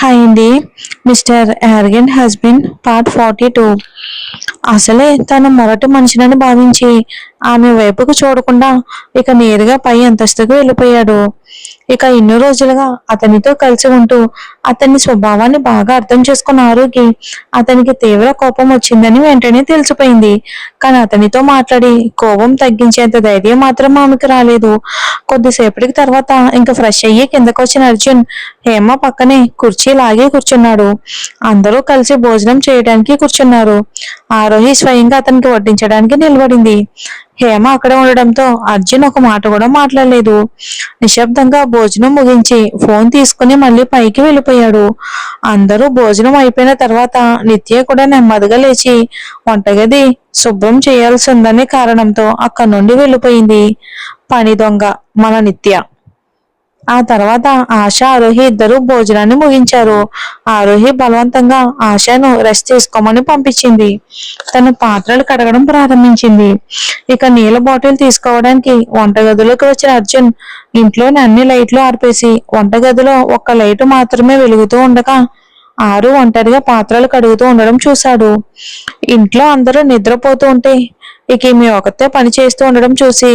Hi అండి. Mister arrogant husband part 42. అసలే తను మొరటి మనిషినని భావించి ఆమె వైపుకు చూడకుండా ఇక నేరుగా పై అంతస్తుకు వెళ్ళిపోయాడు. ఇక ఇన్ని రోజులుగా అతనితో కలిసి ఉంటూ అతని స్వభావాన్ని బాగా అర్థం చేసుకున్న ఆరోగ్య అతనికి తీవ్ర కోపం వచ్చిందని వెంటనే తెలిసిపోయింది. కానీ అతనితో మాట్లాడి కోపం తగ్గించేంత ధైర్యం మాత్రం ఆమెకు రాలేదు. కొద్దిసేపటికి తర్వాత ఇంకా ఫ్రెష్ అయ్యి కిందకు వచ్చిన అర్జున్ హేమ పక్కనే కుర్చీ లాగి కూర్చున్నాడు. అందరూ కలిసి భోజనం చేయడానికి కూర్చున్నారు. ఆరోహి స్వయంగా అతనికి వడ్డించడానికి నిలబడింది. హేమ అక్కడ ఉండడంతో అర్జున్ ఒక మాట కూడా మాట్లాడలేదు. నిశ్శబ్దంగా భోజనం ముగించి ఫోన్ తీసుకుని మళ్ళీ పైకి వెళ్ళిపోయాడు. అందరూ భోజనం అయిపోయిన తర్వాత నిత్య కూడా నెమ్మదిగా లేచి వంటగది శుభ్రం చేయాల్సి ఉందనే కారణంతో అక్కడి నుండి వెళ్ళిపోయింది. పని దొంగ మన నిత్య. ఆ తర్వాత ఆశ ఆరోహి ఇద్దరు భోజనాన్ని ముగించారు. ఆరోహి బలవంతంగా ఆశను రెస్ట్ తీసుకోమని పంపించింది. తను పాత్రలు కడగడం ప్రారంభించింది. ఇక నీళ్ళ బాటిల్ తీసుకోవడానికి వంటగదిలోకి వచ్చిన అర్జున్ ఇంట్లోని అన్ని లైట్లు ఆర్పేసి వంటగదిలో ఒక్క లైటు మాత్రమే వెలుగుతూ ఉండగా ఆరు ఒంటరిగా పాత్రలు కడుగుతూ ఉండడం చూశాడు. ఇంట్లో అందరూ నిద్రపోతూ ఉంటే ఇక ఈమె ఒకతే పని చేస్తూ ఉండడం చూసి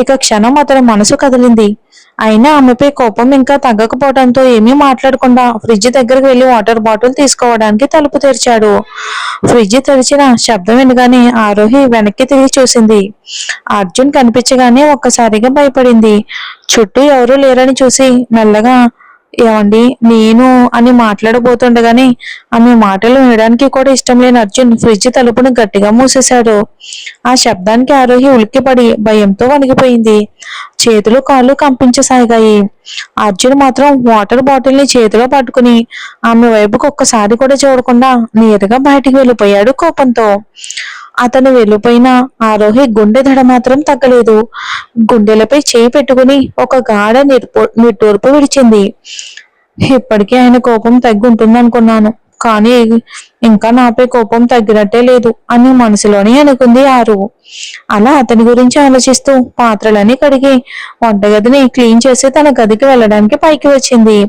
ఇక క్షణం అతని మనసు కదిలింది. అయినా ఆమెపై కోపం ఇంకా తగ్గకపోవడంతో ఏమీ మాట్లాడకుండా ఫ్రిడ్జ్ దగ్గరికి వెళ్లి వాటర్ బాటిల్ తీసుకోవడానికి తలుపు తెరిచాడు. ఫ్రిడ్జ్ తెరిచిన శబ్దం వినగానే ఆరోహి వెనక్కి తిరిగి చూసింది. అర్జున్ కనిపించగానే ఒక్కసారిగా భయపడింది. చుట్టూ ఎవరూ లేరని చూసి మెల్లగా ఏమండి నేను అని మాట్లాడబోతుండగానే ఆమె మాటలు వినడానికి కూడా ఇష్టం లేని అర్జున్ ఫ్రిడ్జ్ తలుపును గట్టిగా మూసేశాడు. ఆ శబ్దానికి ఆరోహి ఉలిక్కిపడి భయంతో వణికిపోయింది. చేతులు కాళ్ళు కంపించసాగాయి. అర్జున్ మాత్రం వాటర్ బాటిల్ ని చేతిలో పట్టుకుని ఆమె వైపుకు ఒక్కసారి కూడా చూడకుండా నేరుగా బయటికి వెళ్ళిపోయాడు కోపంతో. అతను వెళ్ళిపోయిన ఆరోహి గుండె దడ మాత్రం తగ్గలేదు. గుండెలపై చేయి పెట్టుకుని ఒక గాఢ నిట్టూర్పు విడిచింది. ఇప్పటికీ ఆయన కోపం తగ్గి ఉంటుందనుకున్నాను, కానీ ఇంకా నాపై కోపం తగ్గినట్టే లేదు అని మనసులోనే అనుకుంది ఆరు. అలా అతని గురించి ఆలోచిస్తూ పాత్రలని కడిగి వంటగదిని క్లీన్ చేసి తన గదికి వెళ్ళడానికి పైకి వచ్చింది.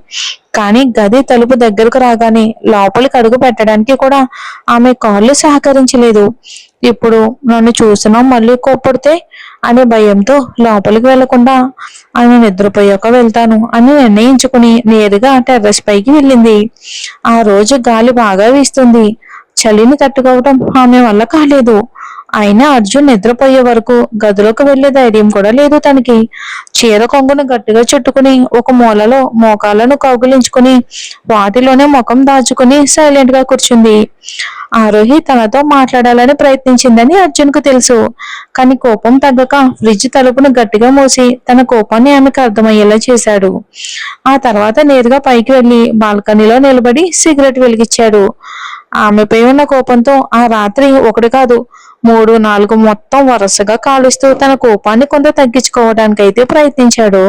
కానీ గది తలుపు దగ్గరకు రాగానే లోపలికి అడుగు పెట్టడానికి కూడా ఆమె కాళ్ళు సహకరించలేదు. ఇప్పుడు నన్ను చూసినా మళ్ళీ కోప్పడితే అనే భయంతో లోపలికి వెళ్లకుండా ఆమె నిద్రపోయాక వెళ్తాను అని నిర్ణయించుకుని నేరుగా టెర్రస్ పైకి వెళ్ళింది. ఆ రోజు గాలి బాగా వీస్తుంది. చలిని తట్టుకోవటం ఆమె వల్ల కాలేదు. అయినా అర్జున్ నిద్రపోయే వరకు గదిలోకి వెళ్లే ధైర్యం కూడా లేదు తనకి. చీర కొంగును గట్టిగా చుట్టుకుని ఒక మూలలో మోకాలను కౌగిలించుకుని వాటిలోనే ముఖం దాచుకుని సైలెంట్ గా కూర్చుంది. ఆరోహి తనతో మాట్లాడాలని ప్రయత్నించిందని అర్జున్ కు తెలుసు. కానీ కోపం తగ్గక ఫ్రిడ్జ్ తలుపును గట్టిగా మూసి తన కోపాన్ని ఆమెకు అర్థమయ్యేలా చేశాడు. ఆ తర్వాత నేరుగా పైకి వెళ్లి బాల్కనీలో నిలబడి సిగరెట్ వెలిగించాడు. ఆమెపై ఉన్న కోపంతో ఆ రాత్రి ఒకటి కాదు 3-4 మొత్తం వరుసగా కాలుస్తూ తన కోపాన్ని కొంత తగ్గించుకోవడానికైతే ప్రయత్నించాడు.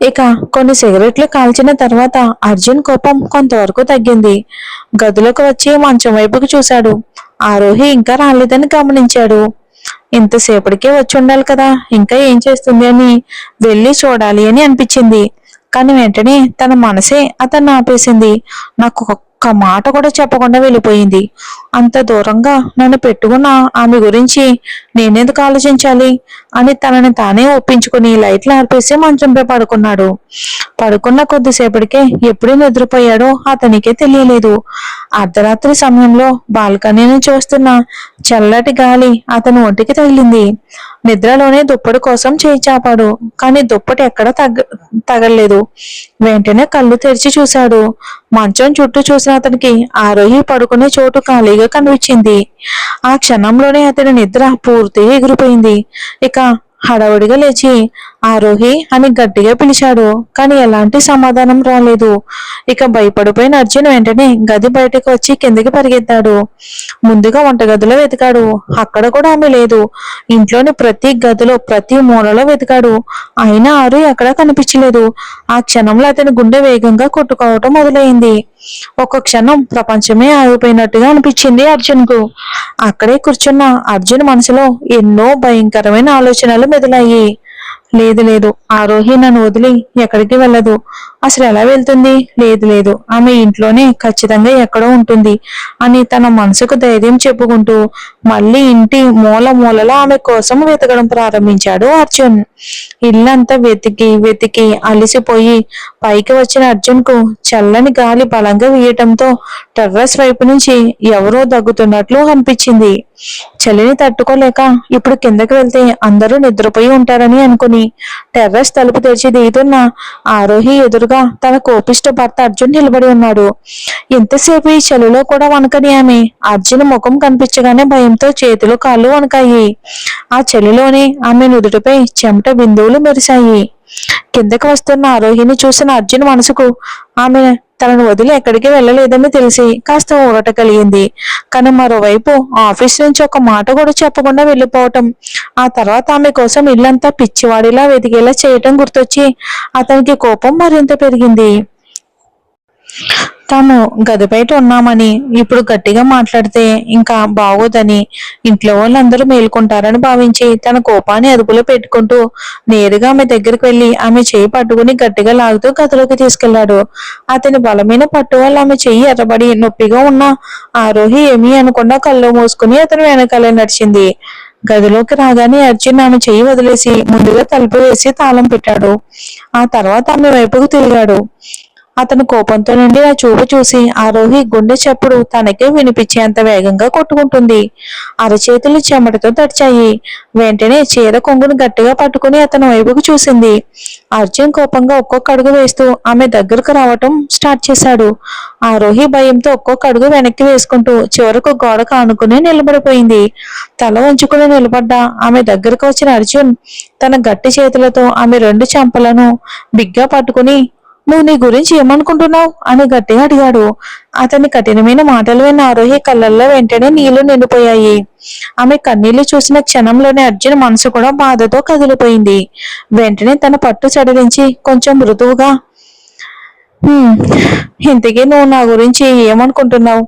ఇక కొన్ని సిగరెట్లు కాల్చిన తర్వాత అర్జున్ కోపం కొంతవరకు తగ్గింది. గదిలోకి వచ్చి మంచం వైపుకు చూశాడు. ఆరోహి ఇంకా రాలేదని గమనించాడు. ఇంతసేపటికే వచ్చి ఉండాలి కదా, ఇంకా ఏం చేస్తుంది అని వెళ్ళి చూడాలి అని అనిపించింది. కానీ వెంటనే తన మనసే అతన్ని ఆపేసింది. నాకు ఒక్క మాట కూడా చెప్పకుండా వెళ్ళిపోయింది. అంత దూరంగా నన్ను పెట్టుకున్న ఆమె గురించి నేనెందుకు ఆలోచించాలి అని తనని తానే ఒప్పించుకుని లైట్లు ఆర్పేసి మంచంపై పడుకున్నాడు. పడుకున్న కొద్దిసేపటికే ఎప్పుడు నిద్రపోయాడో అతనికే తెలియలేదు. అర్ధరాత్రి సమయంలో బాల్కనీ నుంచి వస్తున్న చల్లటి గాలి అతని ఒంటికి తగిలింది. నిద్రలోనే దుప్పటి కోసం చేయి చాపాడు. కానీ దుప్పటి ఎక్కడ తగలేదు. వెంటనే కళ్ళు తెరిచి చూశాడు. మంచం చుట్టూ చూసిన అతనికి ఆరోహి పడుకునే చోటు ఖాళీగా కనిపించింది. ఆ క్షణంలోనే అతని నిద్ర పూర్తిగా ఎగిరిపోయింది. ఇక హడావుడిగా లేచి ఆరోహి అని గట్టిగా పిలిచాడు. కానీ ఎలాంటి సమాధానం రాలేదు. ఇక భయపడిపోయిన అర్జున్ వెంటనే గది బయటకు వచ్చి కిందకి పరిగెత్తాడు. ముందుగా వంటగదిలో వెతికాడు. అక్కడ కూడా ఆమె లేదు. ఇంట్లోని ప్రతి గదిలో ప్రతి మూలలో వెతికాడు. అయినా ఆరు ఎక్కడా కనిపించలేదు. ఆ క్షణంలో అతని గుండె వేగంగా కొట్టుకోవటం మొదలైంది. ఒక క్షణం ప్రపంచమే ఆగిపోయినట్టుగా అనిపించింది అర్జున్ కు. అక్కడే కూర్చున్న అర్జున్ మనసులో ఎన్నో భయంకరమైన ఆలోచనలు మెదిలాయి. లేదు లేదు, ఆరోహి నన్ను వదిలి ఎక్కడికి వెళ్ళదు. అసలు ఎలా వెళ్తుంది? లేదు లేదు, ఆమె ఇంట్లోనే ఖచ్చితంగా ఎక్కడో ఉంటుంది అని తన మనసుకు ధైర్యం చెప్పుకుంటూ మళ్ళీ ఇంటి మూల మూలలో ఆమె కోసం వెతకడం ప్రారంభించాడు అర్జున్. ఇల్లంతా వెతికి వెతికి అలసిపోయి పైకి వచ్చిన అర్జున్ కు చల్లని గాలి బలంగా వీయటంతో టెర్రస్ వైపు నుంచి ఎవరో దగ్గుతున్నట్లు అనిపించింది. చలిని తట్టుకోలేక ఇప్పుడు కిందకి వెళ్తే అందరూ నిద్రపోయి ఉంటారని అనుకుని టెర్రస్ తలుపు తెరిచి దిగుతున్న ఆరోహి ఎదురుగా తన కోపిష్ట భర్త అర్జున్ నిలబడి ఉన్నాడు. ఎంతసేపు ఈ చలిలో కూడా వణకని ఆమె అర్జున్ ముఖం కనిపించగానే భయంతో చేతులు కాళ్ళు వణకాయి. ఆ చలిలోనే ఆమె నుదుటిపై చెమట బిందువులు మెరిశాయి. కిందకి వస్తున్న ఆరోహిని చూసిన అర్జున్ మనసుకు ఆమె తనను వదిలి ఎక్కడికి వెళ్ళలేదని తెలిసి కాస్త ఊరట కలిగింది. కానీ మరోవైపు ఆఫీస్ నుంచి ఒక మాట కూడా చెప్పకుండా వెళ్ళిపోవటం, ఆ తర్వాత ఆమె కోసం ఇల్లంతా పిచ్చివాడిలా వెతికేలా చేయటం గుర్తొచ్చి అతనికి కోపం మరింత పెరిగింది. తాము గది బయట ఉన్నామని ఇప్పుడు గట్టిగా మాట్లాడితే ఇంకా బాగోదని ఇంట్లో వాళ్ళందరూ మేల్కొంటారని భావించి తన కోపాన్ని అదుపులో పెట్టుకుంటూ నేరుగా ఆమె దగ్గరికి వెళ్లి ఆమె చెయ్యి పట్టుకుని గట్టిగా లాగుతూ గదిలోకి తీసుకెళ్లాడు. అతని బలమైన పట్టు వల్ల ఆమె చెయ్యి ఎర్రబడి నొప్పిగా ఉన్న ఆరోహి ఏమీ అనకుండా కళ్ళు మూసుకుని అతను వెనకాలే నడిచింది. గదిలోకి రాగానే అర్జున్ ఆమె చెయ్యి వదిలేసి ముందుగా తలుపు వేసి తాళం పెట్టాడు. ఆ తర్వాత ఆమె వైపుకు తిరిగాడు. అతను కోపంతో నుండి ఆ చూపు చూసి ఆరోహి గుండె చప్పుడు తనకే వినిపించేంత వేగంగా కొట్టుకుంటుంది. అరచేతులు చెమటతో తడిచాయి. వెంటనే చీర కొంగును గట్టిగా పట్టుకుని అతని వైపుకు చూసింది. అర్జున్ కోపంగా ఒక్కొక్క అడుగు వేస్తూ ఆమె దగ్గరకు రావటం స్టార్ట్ చేశాడు. ఆరోహి భయంతో ఒక్కొక్క అడుగు వెనక్కి వేసుకుంటూ చివరకు గోడకు ఆనుకుని నిలబడిపోయింది. తల వంచుకుని నిలబడ్డ ఆమె దగ్గరకు వచ్చిన అర్జున్ తన గట్టి చేతులతో ఆమె రెండు చెంపలను బిగ్గా పట్టుకుని, నువ్వు నీ గురించి ఏమనుకుంటున్నావు అని గట్టిగా అడిగాడు. అతని కఠినమైన మాటలు విన్న ఆరోహి కళ్ళల్లో వెంటనే నీళ్లు నిండిపోయాయి. ఆమె కన్నీళ్లు చూసిన క్షణంలోనే అర్జున్ మనసు కూడా బాధతో కదిలిపోయింది. వెంటనే తన పట్టు సడలించి కొంచెం మృదువుగా, ఇంతకీ నువ్వు నా గురించి ఏమనుకుంటున్నావు?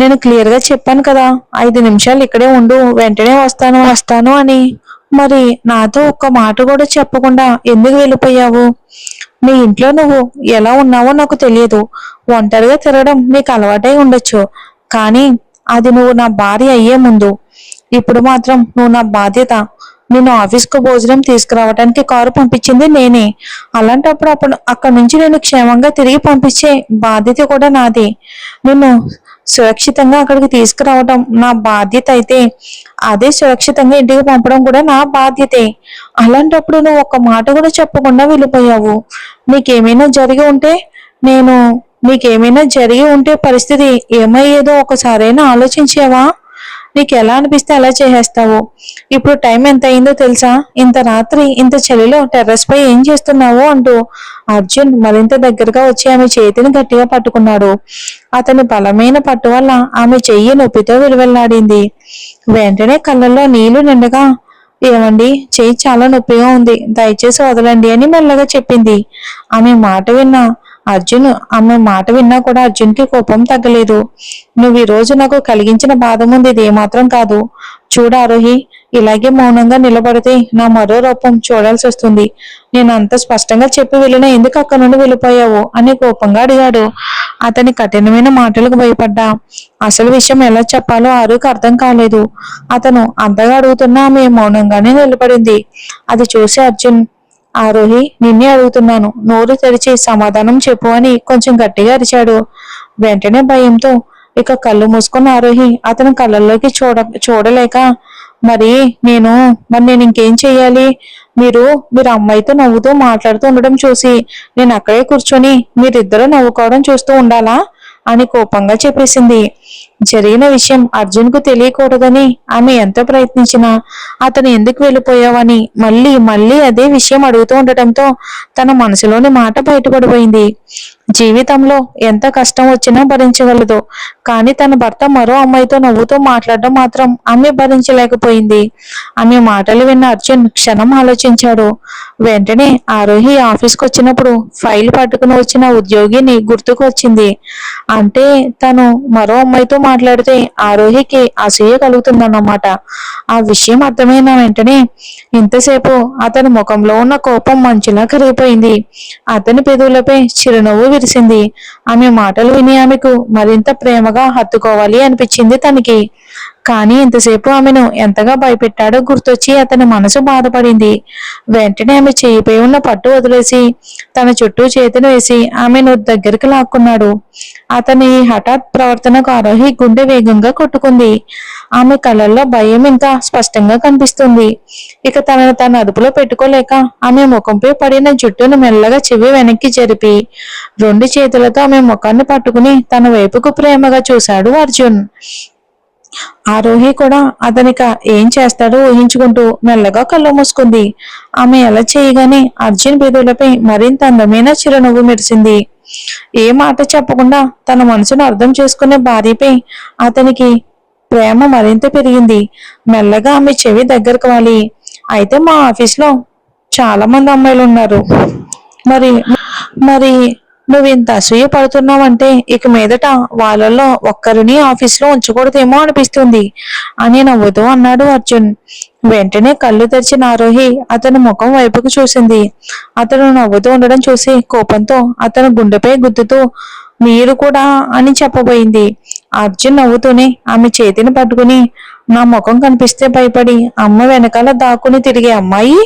నేను క్లియర్ గా చెప్పాను కదా, 5 నిమిషాలు ఇక్కడే ఉండు, వెంటనే వస్తాను వస్తాను అని. మరి నాతో ఒక్క మాట కూడా చెప్పకుండా ఎందుకు వెళ్ళిపోయావు? మీ ఇంట్లో నువ్వు ఎలా ఉన్నావో నాకు తెలియదు. ఒంటరిగా తిరగడం నీకు అలవాటై ఉండొచ్చు, కానీ అది నువ్వు నా భార్య అయ్యే ముందు. ఇప్పుడు మాత్రం నువ్వు నా బాధ్యత. నేను ఆఫీస్కు భోజనం తీసుకురావడానికి కారు పంపించింది నేనే. అలాంటప్పుడు అక్కడి నుంచి నేను క్షేమంగా తిరిగి పంపించే బాధ్యత కూడా నాది. నిన్ను సురక్షితంగా అక్కడికి తీసుకురావడం నా బాధ్యత అయితే అదే సురక్షితంగా ఇంటికి పంపడం కూడా నా బాధ్యతే. అలాంటప్పుడు నువ్వు ఒక్క మాట కూడా చెప్పకుండా వెళ్ళిపోయావు. నీకేమైనా జరిగి ఉంటే నేను నీకేమైనా జరిగి ఉంటే పరిస్థితి ఏమయ్యేదో ఒకసారైనా ఆలోచించావా? నీకు ఎలా అనిపిస్తే అలా చేసేస్తావు. ఇప్పుడు టైం ఎంత అయిందో తెలుసా? ఇంత రాత్రి ఇంత చలిలో టెర్రస్ పై ఏం చేస్తున్నావు అంటూ అర్జున్ మరింత దగ్గరగా వచ్చి ఆమె చేతిని గట్టిగా పట్టుకున్నాడు. అతని బలమైన పట్టు వల్ల ఆమె చెయ్యి నొప్పితో విలువెల్లాడింది. వెంటనే కళ్ళల్లో నీళ్లు నిండగా, ఏమండి, చెయ్యి చాలా నొప్పిగా ఉంది, దయచేసి వదలండి అని మెల్లగా చెప్పింది. ఆమె మాట విన్నా కూడా అర్జున్కి కోపం తగ్గలేదు. నువ్వు ఈ రోజు నాకు కలిగించిన బాధ ముందు ఇది ఏమాత్రం కాదు. చూడు ఆరోహి, ఇలాగే మౌనంగా నిలబడితే నా మరో రూపం చూడాల్సి వస్తుంది. నేను అంత స్పష్టంగా చెప్పి వెళ్ళినా ఎందుకు అక్కడి నుండి వెళ్ళిపోయావు అని కోపంగా అడిగాడు. అతని కఠినమైన మాటలకు భయపడ్డా. అసలు విషయం ఎలా చెప్పాలో ఆరుకు అర్థం కాలేదు. అతను అంతగా అడుగుతున్నా ఆమె మౌనంగానే నిలబడింది. అది చూసి అర్జున్, ఆరోహి, నిన్నే అడుగుతున్నాను, నోరు తెరిచి సమాధానం చెప్పు అని కొంచెం గట్టిగా అరిచాడు. వెంటనే భయంతో ఇక కళ్ళు మూసుకున్న ఆరోహి అతని కళ్ళల్లోకి చూడలేక, మరి నేను ఇంకేం చెయ్యాలి? మీరు అమ్మాయితో నవ్వుతూ మాట్లాడుతూ ఉండడం చూసి నేను అక్కడే కూర్చొని మీరిద్దరూ నవ్వుకోవడం చూస్తూ ఉండాలా అని కోపంగా చెప్పేసింది. జరిగిన విషయం అర్జున్ కు తెలియకూడదని ఆమె ఎంత ప్రయత్నించినా అతను ఎందుకు వెళ్ళిపోయావని మళ్ళీ మళ్ళీ అదే విషయం అడుగుతూ ఉండటంతో తన మనసులోని మాట బయటపడిపోయింది. జీవితంలో ఎంత కష్టం వచ్చినా భరించగలదు. కానీ తన భర్త మరో అమ్మాయితో నవ్వుతూ మాట్లాడడం మాత్రం ఆమె భరించలేకపోయింది. ఆమె మాటలు విన్న అర్జున్ క్షణం ఆలోచించాడు. వెంటనే ఆరోహి ఆఫీస్కి వచ్చినప్పుడు ఫైల్ పట్టుకుని వచ్చిన ఉద్యోగిని గుర్తుకు వచ్చింది. అంటే తను మరో అమ్మాయితో మాట్లాడితే ఆరోహికి అసూయ కలుగుతుందన్నమాట. ఆ విషయం అర్థమైన వెంటనే ఇంతసేపు అతని ముఖంలో ఉన్న కోపం మంచులా కరిగిపోయింది. అతని పెదవులపై చిరునవ్వు విరిసింది. ఆమె మాటలు విని ఆమెకు మరింత ప్రేమగా హత్తుకోవాలి అనిపించింది తనకి. కానీ ఇంతసేపు ఆమెను ఎంతగా భయపెట్టాడో గుర్తొచ్చి అతని మనసు బాధపడింది. వెంటనే ఆమె చేయిపై ఉన్న పట్టు వదిలేసి తన చుట్టూ చేతిని వేసి ఆమెను దగ్గరికి లాక్కున్నాడు. అతని హఠాత్ ప్రవర్తనకు ఆరోహి గుండె వేగంగా కొట్టుకుంది. ఆమె కళ్ళల్లో భయం ఇంకా స్పష్టంగా కనిపిస్తుంది. ఇక తనను తన అదుపులో పెట్టుకోలేక ఆమె ముఖంపై పడిన జుట్టును మెల్లగా చెవి వెనక్కి జరిపి 2 చేతులతో ఆమె ముఖాన్ని పట్టుకుని తన వైపుకు ప్రేమగా చూశాడు అర్జున్. ఆరోహి కూడా అతనిక ఏం చేస్తాడో ఊహించుకుంటూ మెల్లగా కళ్ళు మూసుకుంది. ఆమె ఎలా చేయగానే అర్జున్ పెదవులపై మరింత అందమైన చిరునవ్వు మెరిసింది. ఏ మాట చెప్పకుండా తన మనసును అర్థం చేసుకునే భార్యపై అతనికి ప్రేమ మరింత పెరిగింది. మెల్లగా ఆమె చెవి దగ్గరకు వాలి, అయితే మా ఆఫీస్లో చాలా మంది అమ్మాయిలు ఉన్నారు. మరి మరి నువ్వు ఇంత అసూయ పడుతున్నావంటే ఇక మీదట వాళ్ళల్లో ఒక్కరిని ఆఫీస్లో ఉంచకూడదేమో అనిపిస్తుంది అని నవ్వుతూ అన్నాడు అర్జున్. వెంటనే కళ్ళు తెరిచిన ఆరోహి అతని ముఖం వైపుకు చూసింది. అతను నవ్వుతూ ఉండడం చూసి కోపంతో అతను గుండెపై గుద్దుతూ మీరు కూడా అని చెప్పబోయింది. అర్జున్ నవ్వుతూనే ఆమె చేతిని పట్టుకుని నా ముఖం కనిపిస్తే భయపడి అమ్మ వెనకాల దాక్కుని తిరిగే అమ్మాయి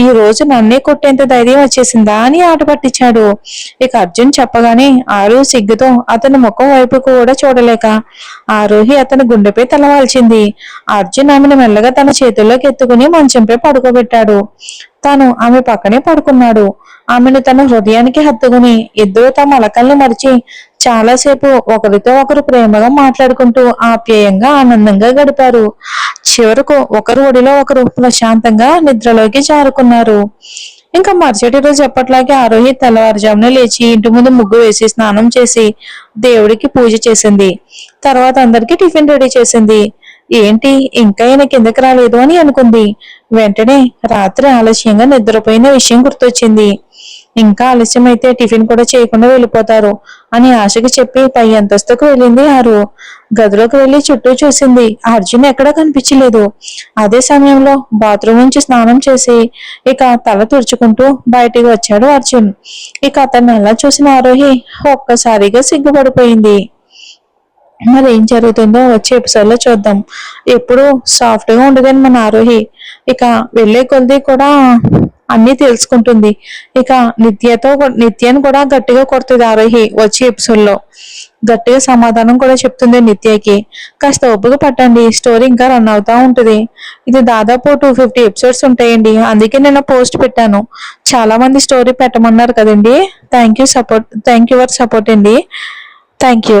ఈ రోజు నన్నే కొట్టేంత ధైర్యం వచ్చేసిందా అని ఆట పట్టించాడు. ఇక అర్జున్ చెప్పగానే ఆరు సిగ్గుతో అతని ముఖం వైపు కూడా చూడలేక ఆరోహి అతని గుండెపై తలవాల్చింది. అర్జున్ ఆమెను మెల్లగా తన చేతుల్లోకి ఎత్తుకుని మంచంపై పడుకోబెట్టాడు. తాను ఆమె పక్కనే పడుకున్నాడు. ఆమెను తన హృదయానికి హత్తుకుని ఇద్దరు తమ అలకల్ని మరిచి చాలాసేపు ఒకరితో ఒకరు ప్రేమగా మాట్లాడుకుంటూ ఆప్యాయంగా ఆనందంగా గడిపారు. చివరకు ఒకరు ఒడిలో ఒకరు ప్రశాంతంగా నిద్రలోకి జారుకున్నారు. ఇంకా మరుసటి రోజు ఎప్పట్లాగే ఆరోహి తెల్లవారుజామున లేచి ఇంటి ముందు ముగ్గు వేసి స్నానం చేసి దేవుడికి పూజ చేసింది. తర్వాత అందరికి టిఫిన్ రెడీ చేసింది. ఏంటి ఇంకా ఈయన కిందకి రాలేదు అని అనుకుంది. వెంటనే రాత్రి ఆలస్యంగా నిద్రపోయిన విషయం గుర్తొచ్చింది. ఇంకా ఆలస్యం అయితే టిఫిన్ కూడా చేయకుండా వెళ్ళిపోతారు అని ఆశకు చెప్పి పై అంతస్తుకు వెళ్ళింది ఆరు. గదిలోకి వెళ్లి చుట్టూ చూసింది. అర్జున్ ఎక్కడా కనిపించలేదు. అదే సమయంలో బాత్రూమ్ నుంచి స్నానం చేసి ఇక తల తుడుచుకుంటూ బయటికి వచ్చాడు అర్జున్. ఇక అతన్ని ఎలా చూసిన ఆరోహి ఒక్కసారిగా సిగ్గుపడిపోయింది. మరి ఏం జరుగుతుందో వచ్చే ఎపిసోడ్ లో చూద్దాం. ఎప్పుడు సాఫ్ట్ గా ఉండదని మన ఆరోహి ఇక వెళ్లే కొద్ది కూడా అన్ని తెలుసుకుంటుంది. ఇక నిత్యను కూడా గట్టిగా కొడుతుంది ఆరోహి. వచ్చే ఎపిసోడ్ లో గట్టిగా సమాధానం కూడా చెప్తుంది నిత్యకి. కాస్త ఓపిక పట్టండి, స్టోరీ ఇంకా రన్ అవుతా ఉంటుంది. ఇది దాదాపు 250 ఎపిసోడ్స్ ఉంటాయండి. అందుకే నేను పోస్ట్ పెట్టాను. చాలా మంది స్టోరీ పెట్టమన్నారు కదండి. థ్యాంక్ యూ ఫర్ సపోర్ట్ అండి. Thank you.